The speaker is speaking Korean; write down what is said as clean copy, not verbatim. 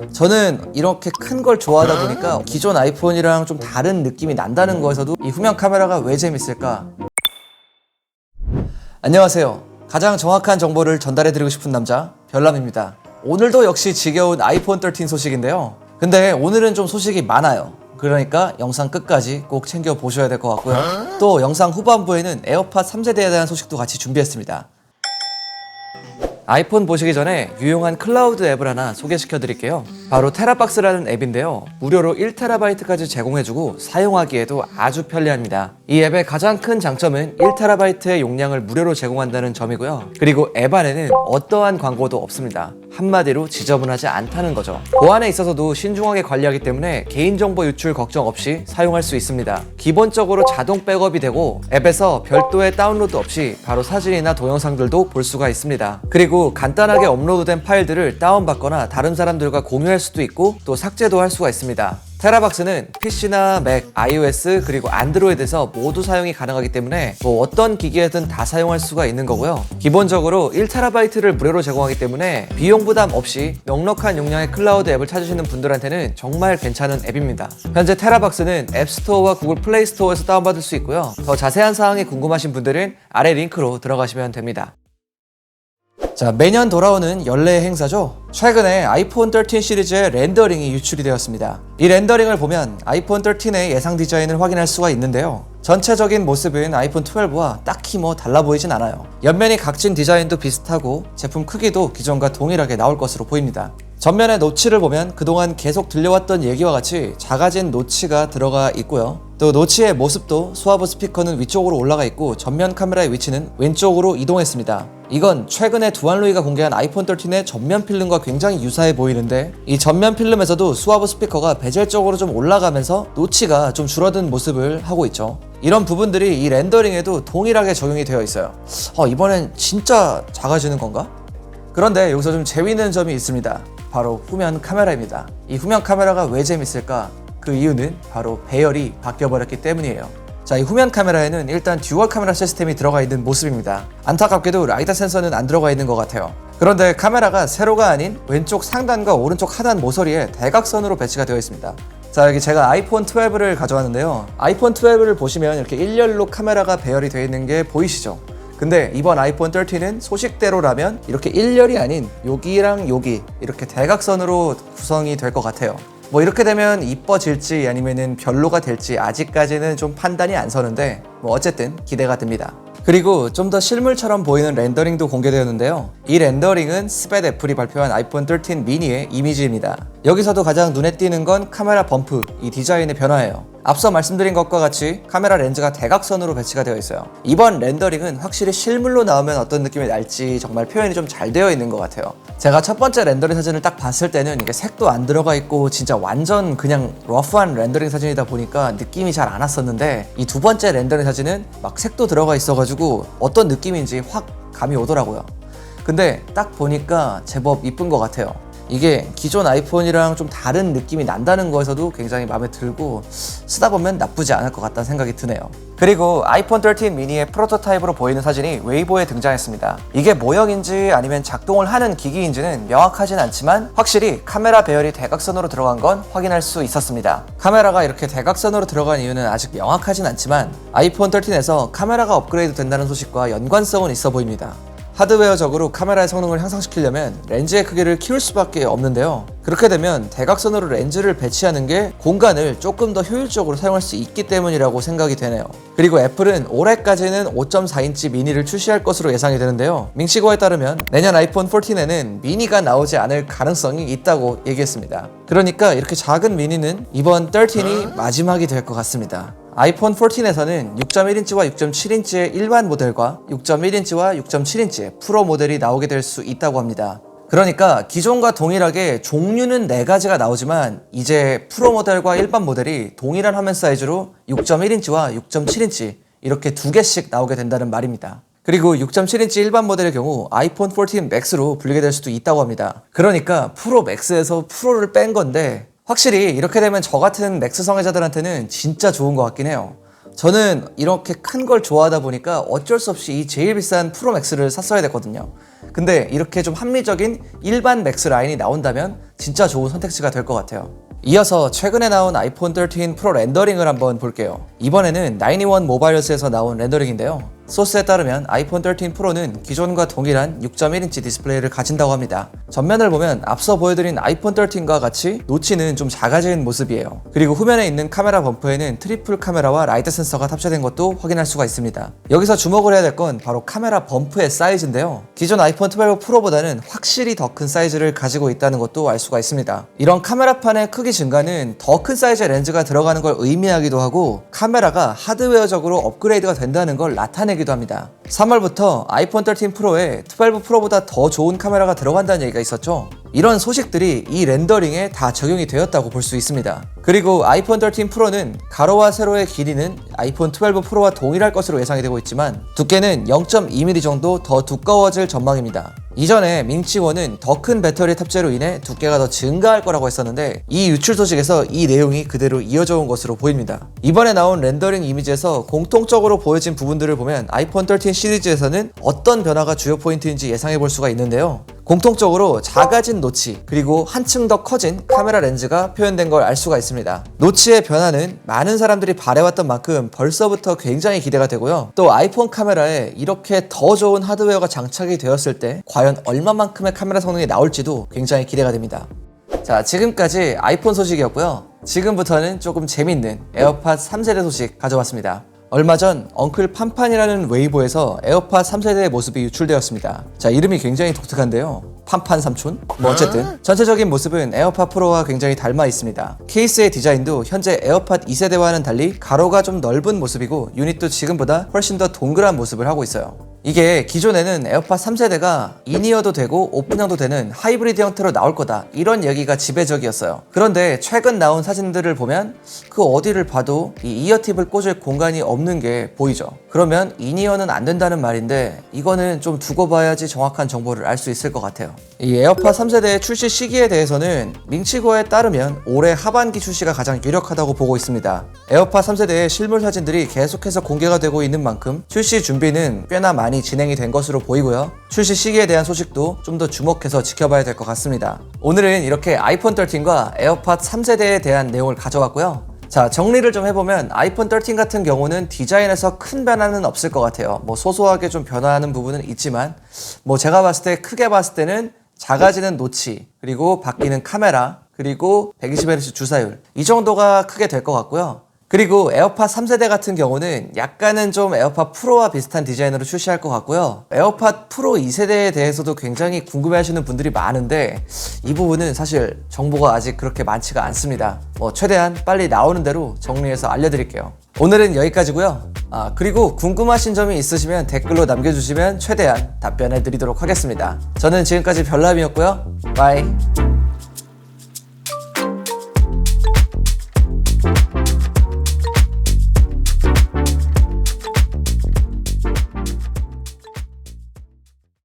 저는 이렇게 큰 걸 좋아하다 보니까 기존 아이폰이랑 좀 다른 느낌이 난다는 거에서도 이 후면 카메라가 왜 재밌을까? 안녕하세요. 가장 정확한 정보를 전달해드리고 싶은 남자 별남입니다. 오늘도 역시 지겨운 아이폰 13 소식인데요. 근데 오늘은 좀 소식이 많아요. 그러니까 영상 끝까지 꼭 챙겨보셔야 될 것 같고요. 또 영상 후반부에는 에어팟 3세대에 대한 소식도 같이 준비했습니다. 아이폰 보시기 전에 유용한 클라우드 앱을 하나 소개시켜 드릴게요. 바로 테라박스라는 앱인데요. 무료로 1TB까지 제공해주고 사용하기에도 아주 편리합니다. 이 앱의 가장 큰 장점은 1TB의 용량을 무료로 제공한다는 점이고요. 그리고 앱 안에는 어떠한 광고도 없습니다. 한마디로 지저분하지 않다는 거죠. 보안에 있어서도 신중하게 관리하기 때문에 개인정보 유출 걱정 없이 사용할 수 있습니다. 기본적으로 자동 백업이 되고 앱에서 별도의 다운로드 없이 바로 사진이나 동영상들도 볼 수가 있습니다. 그리고 간단하게 업로드된 파일들을 다운받거나 다른 사람들과 공유할 수도 있고 또 삭제도 할 수가 있습니다. 테라박스는 PC나 맥, iOS 그리고 안드로이드에서 모두 사용이 가능하기 때문에 뭐 어떤 기기에든 다 사용할 수가 있는 거고요. 기본적으로 1TB를 무료로 제공하기 때문에 비용 부담 없이 넉넉한 용량의 클라우드 앱을 찾으시는 분들한테는 정말 괜찮은 앱입니다. 현재 테라박스는 앱스토어와 구글 플레이 스토어에서 다운받을 수 있고요. 더 자세한 사항이 궁금하신 분들은 아래 링크로 들어가시면 됩니다. 자, 매년 돌아오는 연례 행사죠. 최근에 아이폰 13 시리즈의 렌더링이 유출이 되었습니다. 이 렌더링을 보면 아이폰 13의 예상 디자인을 확인할 수가 있는데요. 전체적인 모습은 아이폰 12와 딱히 뭐 달라 보이진 않아요. 옆면이 각진 디자인도 비슷하고 제품 크기도 기존과 동일하게 나올 것으로 보입니다. 전면의 노치를 보면 그동안 계속 들려왔던 얘기와 같이 작아진 노치가 들어가 있고요. 또 노치의 모습도 수화부 스피커는 위쪽으로 올라가 있고 전면 카메라의 위치는 왼쪽으로 이동했습니다. 이건 최근에 두안루이가 공개한 아이폰 13의 전면 필름과 굉장히 유사해 보이는데 이 전면 필름에서도 수화부 스피커가 베젤 쪽으로 좀 올라가면서 노치가 좀 줄어든 모습을 하고 있죠. 이런 부분들이 이 렌더링에도 동일하게 적용이 되어 있어요. 이번엔 진짜 작아지는 건가? 그런데 여기서 좀 재미있는 점이 있습니다. 바로 후면 카메라입니다. 이 후면 카메라가 왜 재밌을까? 그 이유는 바로 배열이 바뀌어버렸기 때문이에요. 자, 이 후면 카메라에는 일단 듀얼 카메라 시스템이 들어가 있는 모습입니다. 안타깝게도 라이다 센서는 안 들어가 있는 것 같아요. 그런데 카메라가 세로가 아닌 왼쪽 상단과 오른쪽 하단 모서리에 대각선으로 배치가 되어 있습니다. 자, 여기 제가 아이폰 12를 가져왔는데요. 아이폰 12를 보시면 이렇게 일렬로 카메라가 배열이 되어 있는 게 보이시죠? 근데 이번 아이폰 13은 소식대로라면 이렇게 일렬이 아닌 여기랑 여기 이렇게 대각선으로 구성이 될 것 같아요. 뭐 이렇게 되면 이뻐질지 아니면은 별로가 될지 아직까지는 좀 판단이 안 서는데 뭐 어쨌든 기대가 됩니다. 그리고 좀 더 실물처럼 보이는 렌더링도 공개되었는데요. 이 렌더링은 스팻 애플이 발표한 아이폰 13 미니의 이미지입니다. 여기서도 가장 눈에 띄는 건 카메라 범프, 이 디자인의 변화예요. 앞서 말씀드린 것과 같이 카메라 렌즈가 대각선으로 배치가 되어 있어요. 이번 렌더링은 확실히 실물로 나오면 어떤 느낌이 날지 정말 표현이 좀 잘 되어 있는 것 같아요. 제가 첫 번째 렌더링 사진을 딱 봤을 때는 이게 색도 안 들어가 있고 진짜 완전 그냥 러프한 렌더링 사진이다 보니까 느낌이 잘 안 왔었는데 이 두 번째 렌더링 사진은 막 색도 들어가 있어가지고 어떤 느낌인지 확 감이 오더라고요. 근데 딱 보니까 제법 이쁜 것 같아요. 이게 기존 아이폰이랑 좀 다른 느낌이 난다는 거에서도 굉장히 마음에 들고 쓰다 보면 나쁘지 않을 것 같다는 생각이 드네요. 그리고 아이폰 13 미니의 프로토타입으로 보이는 사진이 웨이보에 등장했습니다. 이게 모형인지 아니면 작동을 하는 기기인지는 명확하진 않지만 확실히 카메라 배열이 대각선으로 들어간 건 확인할 수 있었습니다. 카메라가 이렇게 대각선으로 들어간 이유는 아직 명확하진 않지만 아이폰 13에서 카메라가 업그레이드 된다는 소식과 연관성은 있어 보입니다. 하드웨어적으로 카메라의 성능을 향상시키려면 렌즈의 크기를 키울 수밖에 없는데요. 그렇게 되면 대각선으로 렌즈를 배치하는 게 공간을 조금 더 효율적으로 사용할 수 있기 때문이라고 생각이 되네요. 그리고 애플은 올해까지는 5.4인치 미니를 출시할 것으로 예상이 되는데요. 밍시거에 따르면 내년 아이폰 14에는 미니가 나오지 않을 가능성이 있다고 얘기했습니다. 그러니까 이렇게 작은 미니는 이번 13이 마지막이 될 것 같습니다. 아이폰 14에서는 6.1인치와 6.7인치의 일반 모델과 6.1인치와 6.7인치의 프로 모델이 나오게 될 수 있다고 합니다. 그러니까 기존과 동일하게 종류는 4가지가 나오지만 이제 프로 모델과 일반 모델이 동일한 화면 사이즈로 6.1인치와 6.7인치 이렇게 2개씩 나오게 된다는 말입니다. 그리고 6.7인치 일반 모델의 경우 아이폰 14 맥스로 불리게 될 수도 있다고 합니다. 그러니까 프로 맥스에서 프로를 뺀 건데 확실히 이렇게 되면 저 같은 맥스 성애자들한테는 진짜 좋은 것 같긴 해요. 저는 이렇게 큰 걸 좋아하다 보니까 어쩔 수 없이 이 제일 비싼 프로 맥스를 샀어야 됐거든요. 근데 이렇게 좀 합리적인 일반 맥스 라인이 나온다면 진짜 좋은 선택지가 될 것 같아요. 이어서 최근에 나온 아이폰 13 프로 렌더링을 한번 볼게요. 이번에는 91 모바일스에서 나온 렌더링인데요. 소스에 따르면 아이폰 13 프로는 기존과 동일한 6.1인치 디스플레이를 가진다고 합니다. 전면을 보면 앞서 보여드린 아이폰 13과 같이 노치는 좀 작아진 모습이에요. 그리고 후면에 있는 카메라 범프에는 트리플 카메라와 라이트 센서가 탑재된 것도 확인할 수가 있습니다. 여기서 주목을 해야 될 건 바로 카메라 범프의 사이즈인데요. 기존 아이폰 12 프로보다는 확실히 더 큰 사이즈를 가지고 있다는 것도 알 수가 있습니다. 이런 카메라판의 크기 증가는 더 큰 사이즈의 렌즈가 들어가는 걸 의미하기도 하고 카메라가 하드웨어적으로 업그레이드가 된다는 걸 나타내기도 합니다. 3월부터 아이폰 13 프로에 12 프로보다 더 좋은 카메라가 들어간다는 얘기가 있었죠. 이런 소식들이 이 렌더링에 다 적용이 되었다고 볼 수 있습니다. 그리고 아이폰 13 프로는 가로와 세로의 길이는 아이폰 12 프로와 동일할 것으로 예상이 되고 있지만 두께는 0.2mm 정도 더 두꺼워질 전망입니다. 이전에 밍치원은 더 큰 배터리 탑재로 인해 두께가 더 증가할 거라고 했었는데 이 유출 소식에서 이 내용이 그대로 이어져 온 것으로 보입니다. 이번에 나온 렌더링 이미지에서 공통적으로 보여진 부분들을 보면 아이폰 13 시리즈에서는 어떤 변화가 주요 포인트인지 예상해 볼 수가 있는데요. 공통적으로 작아진 노치 그리고 한층 더 커진 카메라 렌즈가 표현된 걸 알 수가 있습니다. 노치의 변화는 많은 사람들이 바래왔던 만큼 벌써부터 굉장히 기대가 되고요. 또 아이폰 카메라에 이렇게 더 좋은 하드웨어가 장착이 되었을 때 과연 얼마만큼의 카메라 성능이 나올지도 굉장히 기대가 됩니다. 자, 지금까지 아이폰 소식이었고요. 지금부터는 조금 재밌는 에어팟 3세대 소식 가져왔습니다. 얼마 전 엉클 판판이라는 웨이보에서 에어팟 3세대의 모습이 유출되었습니다. 자, 이름이 굉장히 독특한데요. 판판 삼촌? 뭐 어쨌든 전체적인 모습은 에어팟 프로와 굉장히 닮아 있습니다. 케이스의 디자인도 현재 에어팟 2세대와는 달리 가로가 좀 넓은 모습이고 유닛도 지금보다 훨씬 더 동그란 모습을 하고 있어요. 이게 기존에는 에어팟 3세대가 인이어도 되고 오픈형도 되는 하이브리드 형태로 나올 거다 이런 얘기가 지배적이었어요. 그런데 최근 나온 사진들을 보면 그 어디를 봐도 이 이어팁을 꽂을 공간이 없는 게 보이죠. 그러면 인이어는 안 된다는 말인데 이거는 좀 두고 봐야지 정확한 정보를 알 수 있을 것 같아요. 이 에어팟 3세대의 출시 시기에 대해서는 밍치고에 따르면 올해 하반기 출시가 가장 유력하다고 보고 있습니다. 에어팟 3세대의 실물 사진들이 계속해서 공개가 되고 있는 만큼 출시 준비는 꽤나 많이 진행이 된 것으로 보이고요. 출시 시기에 대한 소식도 좀 더 주목해서 지켜봐야 될 것 같습니다. 오늘은 이렇게 아이폰 13과 에어팟 3세대에 대한 내용을 가져왔고요. 자, 정리를 좀 해보면 아이폰 13 같은 경우는 디자인에서 큰 변화는 없을 것 같아요. 뭐 소소하게 좀 변화하는 부분은 있지만 뭐 제가 봤을 때 크게 봤을 때는 작아지는 노치 그리고 바뀌는 카메라 그리고 120Hz 주사율 이 정도가 크게 될 것 같고요. 그리고 에어팟 3세대 같은 경우는 약간은 좀 에어팟 프로와 비슷한 디자인으로 출시할 것 같고요. 에어팟 프로 2세대에 대해서도 굉장히 궁금해하시는 분들이 많은데 이 부분은 사실 정보가 아직 그렇게 많지가 않습니다. 최대한 빨리 나오는 대로 정리해서 알려드릴게요. 오늘은 여기까지고요. 그리고 궁금하신 점이 있으시면 댓글로 남겨주시면 최대한 답변해 드리도록 하겠습니다. 저는 지금까지 별남이었고요. 바이.